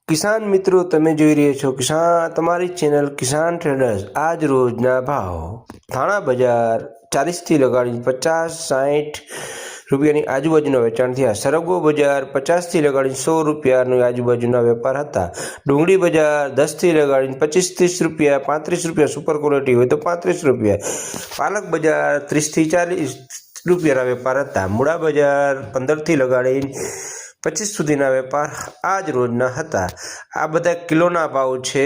કિસાન મિત્રો, તમે જોઈ રહ્યા છો તમારી ચેનલ કિસાન ટ્રેડર્સ। આજ રોજના ભાવ થાણા બજાર 40 થી લગાડીને 50-60 રૂપિયાની આજુબાજુના વેચાણ થયા। સરગવો બજાર 50 થી લગાડીને 100 રૂપિયાની આજુબાજુના વેપાર હતા। ડુંગળી બજાર 10 થી લગાડીને 25-30 રૂપિયા, 35 રૂપિયા સુપર ક્વોલિટી હોય તો 35 રૂપિયા। પાલક બજાર 30 થી 40 રૂપિયાના વેપાર હતા। મૂળા બજાર 15 થી લગાડીને 25 સુધીના વેપાર આજ રોજના હતા। આ બધા કિલોના ભાવ છે।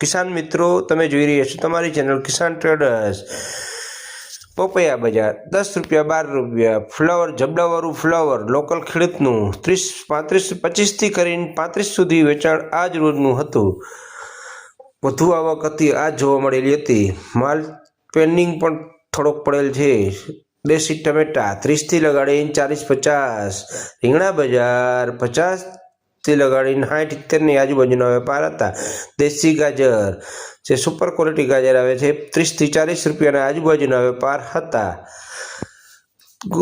કિસાન મિત્રો, તમે જોઈ રહ્યા છો તમારી ચેનલ કિસાન ટ્રેડર્સ। પપૈયા બજાર 10 રૂપિયા, 12 રૂપિયા। ફ્લાવર, જબડાવાળું ફ્લાવર લોકલ ખેડૂતનું 25 થી કરીને 35 સુધી વેચાણ આજ રોજનું હતું। વધુ આવક હતી આજ જોવા મળેલી હતી। માલ પેન્ડિંગ પણ થોડોક પડેલ છે। દેશી ટમેટા 30 થી લગાડીને 40-50। રીંગણા બજાર 50 થી લગાડીને 60-70 ની આજુબાજુના વેપાર હતા। દેશી ગાજર જે સુપર ક્વોલિટી ગાજર આવે છે 30 થી 40 રૂપિયાના આજુબાજુના વેપાર હતા।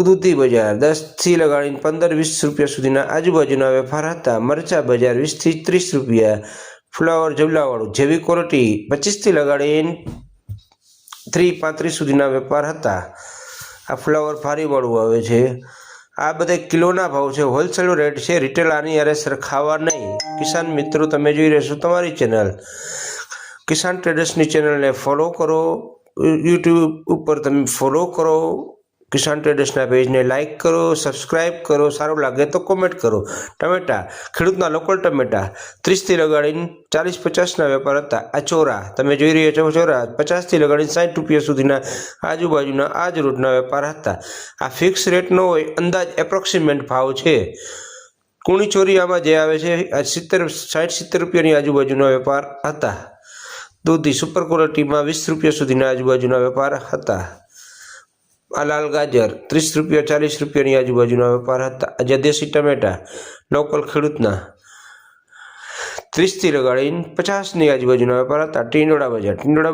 દૂધી બજાર 10 થી લગાડીને 15-20 રૂપિયા સુધીના આજુબાજુના વેપાર હતા। મરચા બજાર 20 થી 30 રૂપિયા। ફ્લાવર જબલાવાળું જેવી ક્વોલિટી 25 થી લગાડીને 35 સુધીના વેપાર હતા। આ ફ્લાવર ફારીવાળું આવે છે। આ બધા કિલોના ભાવ છે, હોલસેલ રેટ છે। રિટેલ આની યારે સરખાવા નહીં। કિસાન મિત્રો, તમે જોઈ રહ્યા છો તમારી ચેનલ કિસાન ટ્રેડર્સની ચેનલને ફોલો કરો। યુટ્યુબ ઉપર તમે ફોલો કરો। કિસાન ટ્રેડર્સના પેજને લાઇક કરો, સબસ્ક્રાઇબ કરો। સારું લાગે તો કોમેન્ટ કરો। ટમેટા ખેડૂતના લોકલ ટમેટા 30 થી લગાડીને 40-50ના વેપાર હતા। આ ચોરા તમે જોઈ રહ્યા છો, ચોરા 50 થી લગાડીને 60 રૂપિયા સુધીના આજુબાજુના આજ રોજના વેપાર હતા। આ ફિક્સ રેટ ન હોય, અંદાજ એપ્રોક્સિમેટ ભાવ છે। કુણી ચોરિયામાં જે આવે છે આ 60-70 રૂપિયાની આજુબાજુના વેપાર હતા। દૂધી સુપર ક્વોલિટીમાં 20 રૂપિયા સુધીના આજુબાજુના વેપાર હતા। આ લાલ ગાજર 30 રૂપિયા, 40 રૂપિયાની આજુબાજુના વેપાર હતા। આજે દેશી ટમેટા લોકલ ખેડૂતના 30 થી લગાડીને 50ની આજુબાજુના વેપાર હતા। ટીંડોળા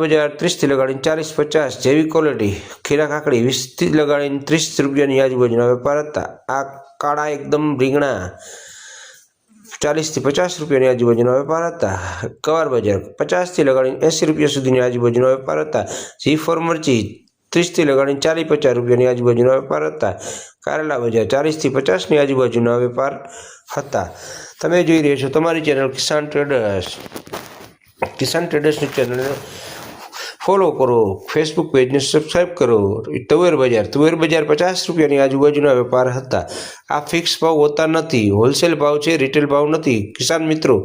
બજાર 30 થી લગાડીને 40-50 જેવી ક્વોલિટી। ખીરા કાકડી 20 થી લગાડીને 30 રૂપિયાની આજુબાજુના વેપાર હતા। આ કાળા એકદમ રીંગણા 40 થી 50 રૂપિયાની આજુબાજુના વેપાર હતા। કવાર બજાર 50 થી લગાડીને 80 રૂપિયા સુધીની આજુબાજુના વેપાર હતા। G4 મરચી 30 થી લગાડીને 40-50 રૂપિયાની આજુબાજુના વેપાર હતા। કારેલા બજાર 40 થી 50ની આજુબાજુના વેપાર હતા। તમે જોઈ રહ્યા છો તમારી ચેનલ કિસાન ટ્રેડર્સ। કિસાન ટ્રેડર્સની ચેનલને ફોલો કરો, ફેસબુક પેજને સબસ્ક્રાઇબ કરો। તુવેર બજાર 50 રૂપિયાની આજુબાજુના વેપાર હતા। આ ફિક્સ ભાવ હોતા નથી, હોલસેલ ભાવ છે, રિટેલ ભાવ નથી। કિસાન મિત્રો,